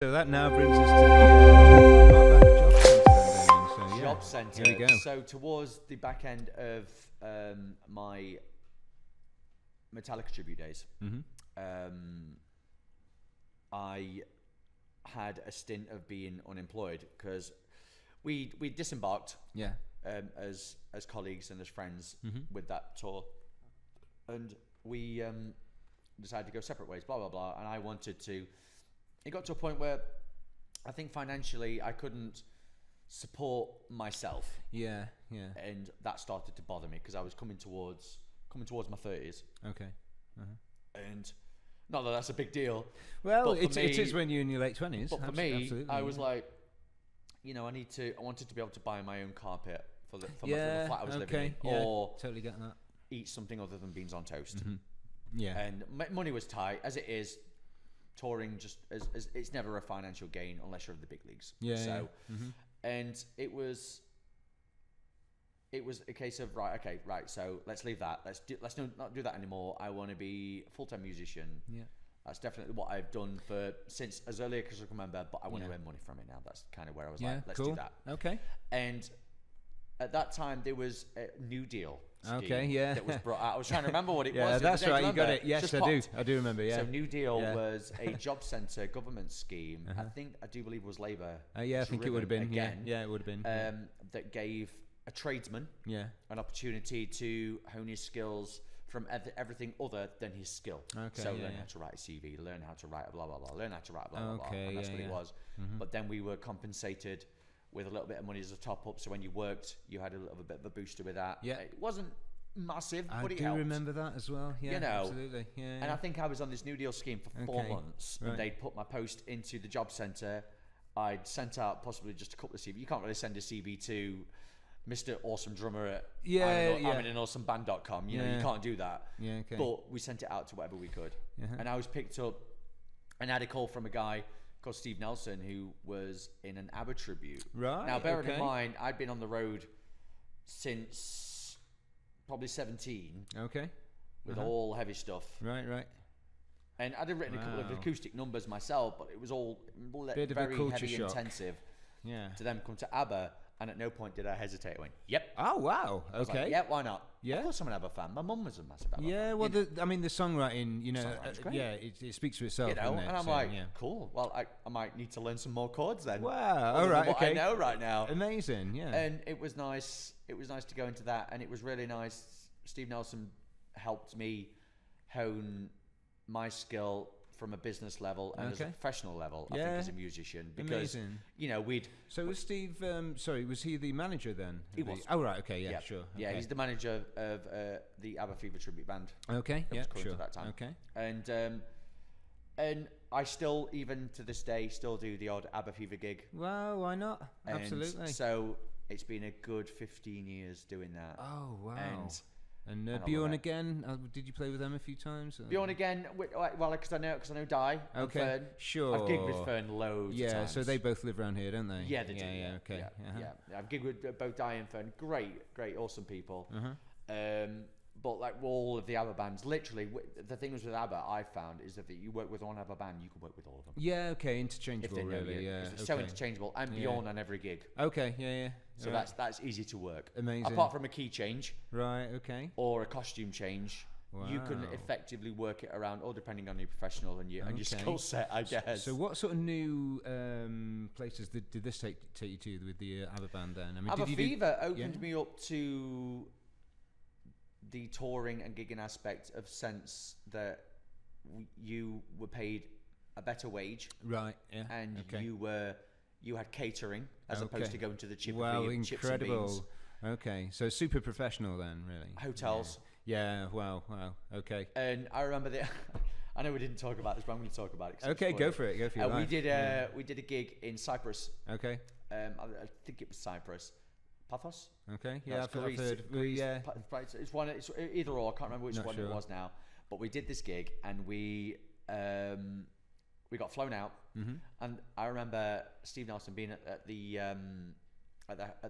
So that now brings us to the job centre. Job centre. Here we go. So towards the back end of my Metallica tribute days, I had a stint of being unemployed because we disembarked as colleagues and as friends with that tour, and we decided to go separate ways. Blah blah blah. And I wanted to. It got to a point where I think financially I couldn't support myself. Yeah. And that started to bother me because I was coming towards my 30s. Okay. And not that that's a big deal. Well, it is when you're in your late 20s. But for me, absolutely, I was like, I wanted to be able to buy my own carpet for the flat I was living in, or totally getting that. Eat something other than beans on toast. Yeah. And money was tight, as it is. Touring just as it's never a financial gain unless you're in the big leagues. And it was a case of right. So let's leave that. Let's not do that anymore. I want to be a full-time musician. Yeah, that's definitely what I've done since as early as I can remember. But I want to earn money from it now. That's kind of where I was like, let's do that. Okay. And at that time there was a New Deal scheme that was brought out. I was trying to remember what it was. Yeah, that's right. You got it. Yes, I do remember. Yeah. So New Deal was a job centre government scheme. I do believe it was Labour. I think it would have been. Again, yeah, it would have been. That gave a tradesman an opportunity to hone his skills from everything other than his skill. Okay, so learn how to write a CV, learn how to write a blah blah blah, learn how to write a blah blah blah. And that's what it was. But then we were compensated with a little bit of money as a top up, so when you worked, you had a little bit of a booster with that. Yeah, it wasn't massive, but it helped. I do remember that as well. Yeah, absolutely. Yeah, and I think I was on this New Deal scheme for 4 months, and they'd put my post into the job centre. I'd sent out possibly just a couple of CV. You can't really send a CV to Mr. Awesome Drummer at I'm in an awesomeband.com. You can't do that. Yeah, okay. But we sent it out to whatever we could, and I was picked up, and I had a call from a guy called Steve Nelson, who was in an ABBA tribute. Right. Now, bearing in mind, I'd been on the road since probably 17. Okay. With all heavy stuff. Right. And I'd written a couple of acoustic numbers myself, but it was all very heavy intensive. Yeah. To then come to ABBA, and at no point did I hesitate. I went, yep. Oh, wow. Okay. Like, yeah, why not? Yeah. Of course I'm an ABBA fan. My mum was a massive ABBA fan. Yeah, well, the songwriting, it speaks for itself, doesn't it? And I'm cool. Well, I might need to learn some more chords then. Wow. All right, okay. I know right now. Amazing, yeah. And it was nice. It was nice to go into that, and it was really nice. Steve Nelson helped me hone my skill from a business level and as a professional level, I think, as a musician. Because, So was Steve, was he the manager then? He was. Oh, right, okay, yeah, sure. Yeah, he's the manager of the ABBA Fever tribute band. Okay, that was current at that time. Okay. And I still, even to this day, still do the odd ABBA Fever gig. Well, why not? Absolutely. So it's been a good 15 years doing that. Oh, wow. And Bjorn again, did you play with them a few times? Bjorn again, well, because I know Di. Okay, Fern. Sure. I've gigged with Fern loads of times. Yeah, so they both live around here, don't they? Yeah, they do. Yeah, okay. Yeah. I've gigged with both Di and Fern. Great, awesome people. But like all of the ABBA bands, literally, the thing with ABBA I found is that if you work with one ABBA band, you can work with all of them. Yeah, okay, interchangeable, really. Yeah, it's so interchangeable, and Bjorn on every gig. Okay, yeah. So that's easy to work. Amazing. Apart from a key change, right? Okay. Or a costume change, you can effectively work it around, all depending on your professional and your skill set, I guess. So what sort of new places did this take you to with the ABBA band then? I mean, ABBA Fever opened me up to the touring and gigging aspect of sense that you were paid a better wage, right? Yeah, and you had catering as opposed to going to the chips incredible. and beans. Okay, so super professional then, really. Hotels. Yeah. Wow. Okay. And I remember I know we didn't talk about this, but I'm going to talk about it. Okay, go for it. We did a gig in Cyprus. Okay. I think it was Cyprus. Paphos. Okay. Yeah, I've heard. It's one. It's either or. I can't remember which one it was now. But we did this gig, and we got flown out. And I remember Steve Nelson being at the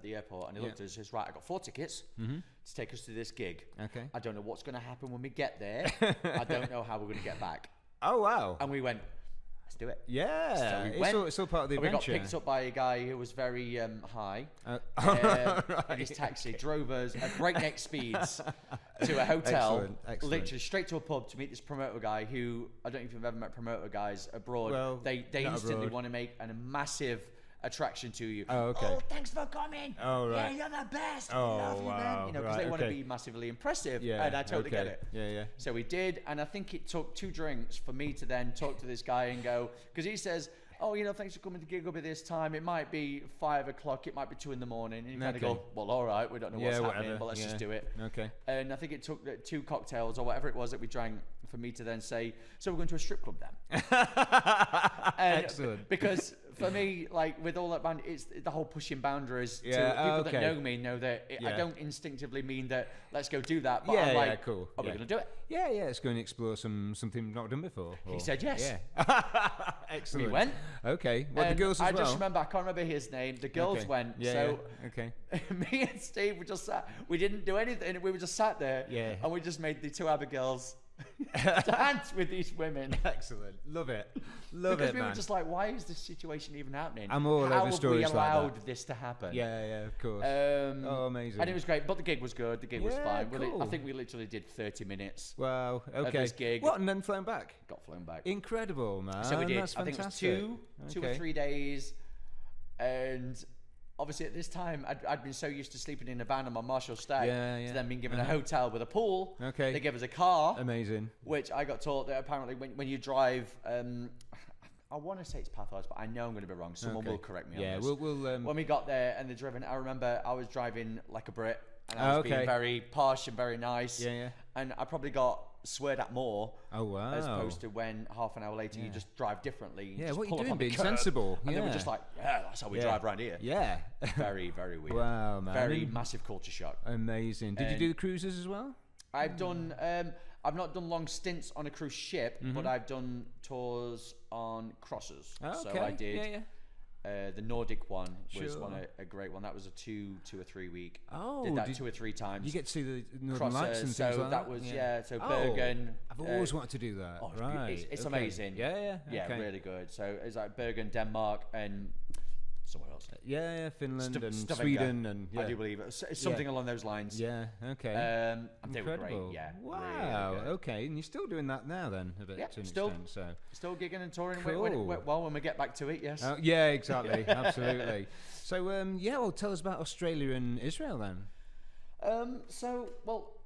airport, and he looked at us and says, right, I got 4 tickets to take us to this gig. Okay. I don't know what's going to happen when we get there. I don't know how we're going to get back. Oh, wow. And we went, let's do it. Yeah, So we went, it's all part of the and adventure. we got picked up by a guy who was very high in his taxi, drove us at breakneck speeds to a hotel, Excellent. literally straight to a pub to meet this promoter guy who, I don't know if you've ever met promoter guys abroad. Well, they instantly abroad. want to make a massive attraction to you. Oh, okay. Oh, thanks for coming. Oh, right. Yeah, you're the best. Oh, We love you, man. wow. You know, because Right, they want to okay. be massively impressive. Yeah, And I totally get it. Yeah. So we did, and I think it took 2 drinks for me to then talk to this guy and go, because he says, oh, you know, thanks for coming to gig up at this time. It might be 5 o'clock, it might be 2 in the morning. And you kind of Okay. go, well, all right, we don't know what's happening, whatever. but let's just do it. Okay. And I think it took 2 cocktails or whatever it was that we drank for me to then say, so we're going to a strip club then. And Excellent. Because for me, like with all that band, it's the whole pushing boundaries. Yeah, To people okay. that know me know that I Yeah. don't instinctively mean that let's go do that. But Yeah, I'm yeah, like, cool. are we Yeah. going to do it? Yeah, let's go and explore something not done before. He said yes. Yeah. Excellent. We went. Okay. Well, the And girls as I well. just remember, I can't remember his name. The girls Okay. went. Yeah, So yeah. Okay. me and Steve were just sat. We didn't do anything. We were just sat there. Yeah. And we just made the 2 Abigails dance with these women. Excellent. Love it. Love Because it, we man. were just like, why is this situation even happening? I'm all How over have stories we like allowed that. this to happen? Yeah, of course. Oh, amazing. And it was great, but the gig was good. The gig was Yeah, fine. cool. I think we literally did 30 minutes. Wow. Okay. this gig. What? And then flown back. Got flown back. Incredible, man. So we did. That's I think it was fantastic. two or 3 days, and obviously at this time I'd been so used to sleeping in a van on my Marshall stag Yeah. to then being given a hotel with a pool. Okay. They gave us a car, Amazing. which I got taught that apparently when you drive, I want to say it's pathways, but I know I'm going to be wrong. Someone Okay. will correct me Yeah, on this. we'll When we got there and the driven, I remember I was driving like a Brit and I was okay. being very posh and very nice. Yeah. And I probably got sweared at more Oh, wow. as opposed to when half an hour later you just drive differently. Yeah, just what you pull up doing? on the Being curb, sensible. And they were Yeah. just like, yeah, that's how we Yeah. drive around here. Yeah. Very, very weird. Wow, man. Very massive culture shock. Amazing. Did you And- do the cruises as well? I've done, I've not done long stints on a cruise ship, but I've done tours on crosses. Oh, So okay. I did. Yeah. The Nordic one was Sure. a great one. That was a 2 or 3 week. Oh, Did that did- 2 or 3 times. You get to see the Northern Lights and so things like that. that was So Oh, Bergen. I've always wanted to do that. Oh, it's right. it's okay. amazing. Yeah. Yeah, okay. really good. So it's like Bergen, Denmark, and somewhere else. Yeah, Finland and Stavanger, Sweden and yeah. I do believe it's something along those lines. Yeah. Okay. And they were Incredible. great. Yeah. Wow. Really good. Okay, and you're still doing that now then, a bit Yeah, to an still. extent. So. Still gigging and touring. Cool. When we get back to it, yes. Yeah, exactly. Absolutely. So, well, tell us about Australia and Israel then.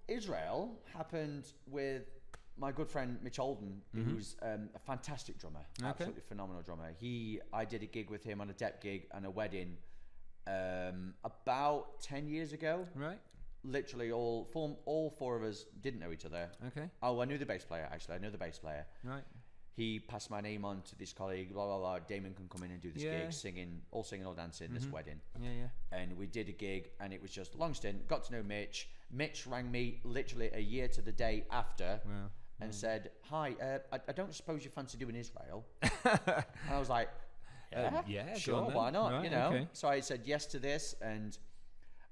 Israel happened with my good friend Mitch Olden, who's a fantastic drummer, absolutely phenomenal drummer. I did a gig with him on a dep gig and a wedding about 10 years ago. Right. Literally all 4 of us didn't know each other. Okay. Oh, I knew the bass player, actually. I knew the bass player. Right. He passed my name on to this colleague, blah, blah, blah. Damon can come in and do this Yeah. gig, singing, all dancing, this wedding. Yeah. And we did a gig, and it was just long stint. Got to know Mitch. Mitch rang me literally a year to the day after Wow. and said, hi, I don't suppose you fancy doing Israel. And I was like, yeah, go sure, on then. why not, Right, you know? okay. So I said yes to this, and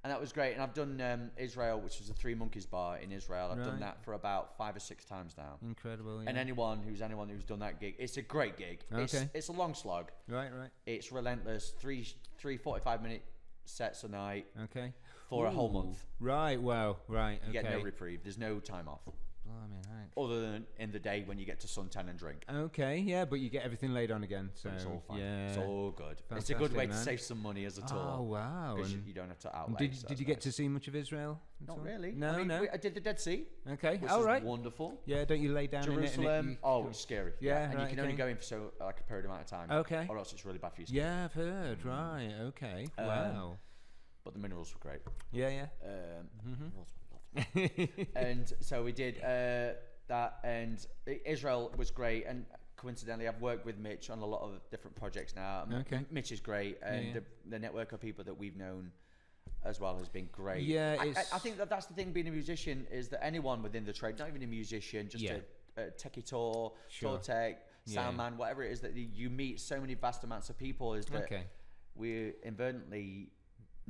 that was great. And I've done Israel, which was a 3 Monkeys bar in Israel. I've done Right. that for about 5 or 6 times now. Incredible. Yeah. And anyone who's done that gig, it's a great gig. Okay. It's a long slog. Right. It's relentless. Three 45-minute sets a night Okay. for a whole Ooh. month. Right. Wow. Right. You Okay. get no reprieve. There's no time off, Blimey, right. other than in the day when you get to suntan and drink. Okay. Yeah, but you get everything laid on again. So It's all fine. yeah. It's all good. It's a good way Fantastic, to man. save some money as a tour. Oh wow. Because And you don't have to and outlay. did you get to see much of Israel? at Not all? really. No. I mean, no. I did the Dead Sea, Okay. which All was right. wonderful. Yeah. Don't you lay down Jerusalem. in it? Oh, it's scary. Yeah, and right, you can only okay. go in for like a period amount of time. Okay. Or else it's really bad for you. Yeah, I've heard. Right. Okay. Wow. But the minerals were great. Yeah. Minerals were lovely. And so we did that, and Israel was great. And coincidentally, I've worked with Mitch on a lot of different projects now. Okay. Mitch is great, and Yeah. the network of people that we've known as well has been great. Yeah, I it's- think that's the thing. Being a musician is that anyone within the trade, not even a musician, just Yeah. a techie tour, Sure. tour tech, Yeah. sound man, whatever it is, that you meet so many vast amounts of people. Is that Okay. we're inadvertently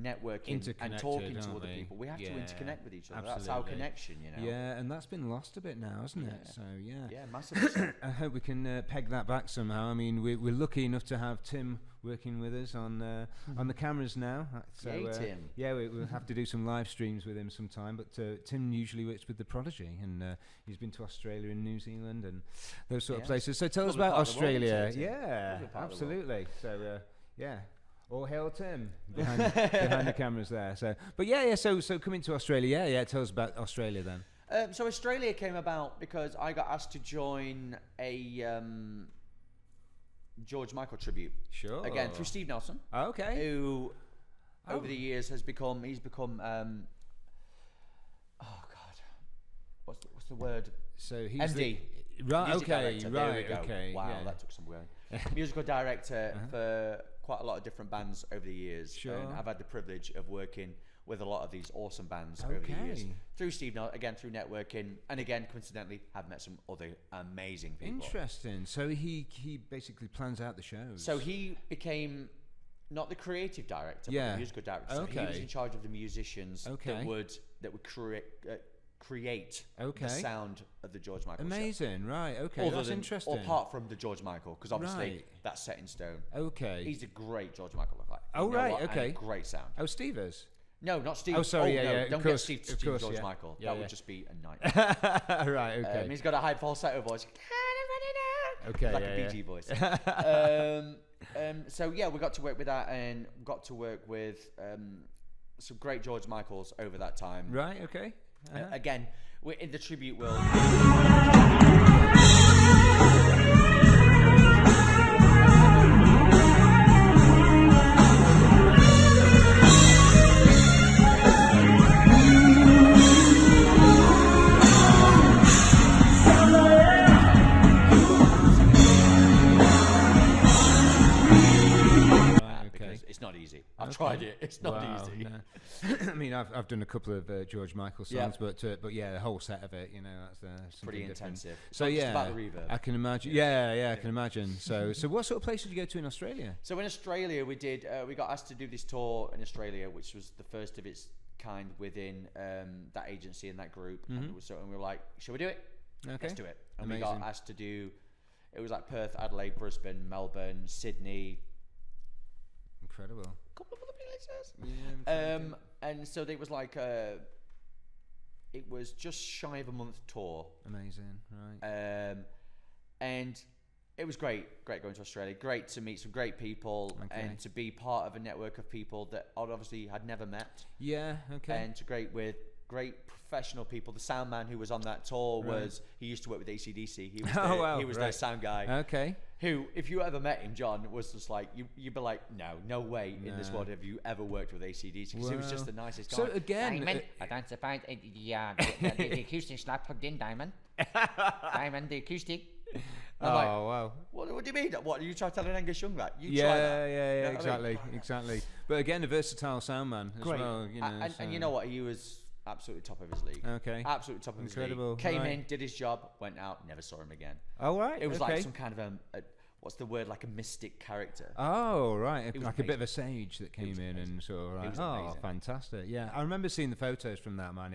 networking and talking to other we? people. We have to interconnect with each other. Absolutely. That's our connection, you know. Yeah, and that's been lost a bit now, hasn't it? So yeah, massively. I hope we can peg that back somehow. I mean, we're lucky enough to have Tim working with us on the cameras now. So Yay, Tim. yeah, we'll have to do some live streams with him sometime. But Tim usually works with the Prodigy, and he's been to Australia and New Zealand and those sort of places. So tell us about Australia. Yeah, absolutely. So yeah. All hail Tim behind the cameras there. So, but yeah. So coming to Australia, yeah. Tell us about Australia then. So Australia came about because I got asked to join a George Michael tribute. Sure. Again through Steve Nelson. Okay. Who over the years he's become oh God, what's the word? So he's MD. Right. Music Okay. director. Right. There we go. Okay. Wow, yeah. that took some work. Musical director for quite a lot of different bands over the years. Sure. And I've had the privilege of working with a lot of these awesome bands over the years. Through Steve, again through networking, and again coincidentally have met some other amazing people. Interesting. So he basically plans out the shows. So he became not the creative director, but the musical director. So he was in charge of the musicians that would create the sound of the George Michael show. Amazing, right? Okay, that's interesting. Apart from the George Michael, because obviously that's set in stone. Okay, he's a great George Michael lookalike. Oh right, okay, great sound. Oh, Steve is. No, not Steve. Oh, sorry, no, don't get Steve to George yeah. Michael. Yeah, that would just be a nightmare. Right, okay. He's got a high falsetto voice. Okay, like a BG voice. So yeah, we got to work with that, and got to work with some great George Michaels over that time. Right, okay. Again, we're in the tribute world. It's not easy. I've tried it. It's not easy. No. I mean, I've done a couple of George Michael songs, but yeah, the whole set of it, you know, that's pretty different. intensive. So not yeah, just about the reverb. I can imagine. Yeah, I can imagine. So what sort of places did you go to in Australia? So in Australia, we did. We got asked to do this tour in Australia, which was the first of its kind within that agency and that group. And we were like, shall we do it? Okay, let's do it. And amazing. we got asked to do. It was like Perth, Adelaide, Brisbane, Melbourne, Sydney. Incredible. A couple of other places. Yeah. And so it was like it was just shy of a month tour. Amazing, right? And it was great going to Australia. Great to meet some great people and to be part of a network of people that I obviously had never met. Yeah, okay. And to great professional people. The sound man who was on that tour he used to work with AC/DC. He was he was their sound guy. Okay. Who, if you ever met him, John, was just like you'd be like, no way in this world have you ever worked with AC/DC, because he was just the nicest guy. So again, Diamond, I don't suppose the acoustic's not plugged in, Diamond. Diamond, the acoustic. Wow. What do you mean? What, you try telling Angus Young that? You yeah, try that. Exactly. But again, a versatile sound man as well. You know, and you know what? He was absolutely top of his league. Okay. Absolutely top of his league. Came in, did his job, went out, never saw him again. Oh, right. It was like some kind of what's the word? Like a mystic character. Oh, right. Like a bit of a sage that came in and sort of fantastic. Yeah. I remember seeing the photos from that, man.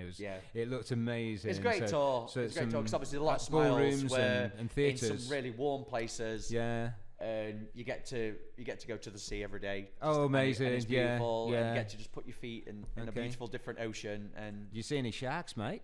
It looked amazing. It's a great tour. It's a great tour because obviously a lot of smiles were and theatres. In some really warm places. Yeah. And you get to go to the sea every day. Oh, amazing! And it's beautiful. And you get to just put your feet in a beautiful different ocean. And you see any sharks, mate?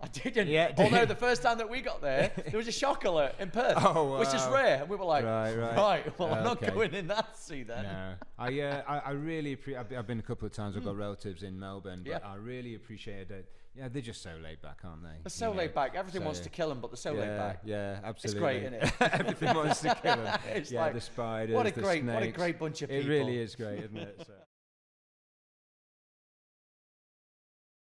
I didn't. Yeah. Although the first time that we got there was a shark alert in Perth, which is rare. And we were like, right. Well, I'm not going in that sea then. No, I really I've been a couple of times. I've got relatives in Melbourne, but I really appreciate it. Yeah, they're just so laid back, aren't they? They're so laid back. Everything wants to kill them, but they're so laid back. Yeah, absolutely. It's great, isn't it? Everything wants to kill them. It's like, the spiders, what a great bunch of people. It really is great, isn't it? So.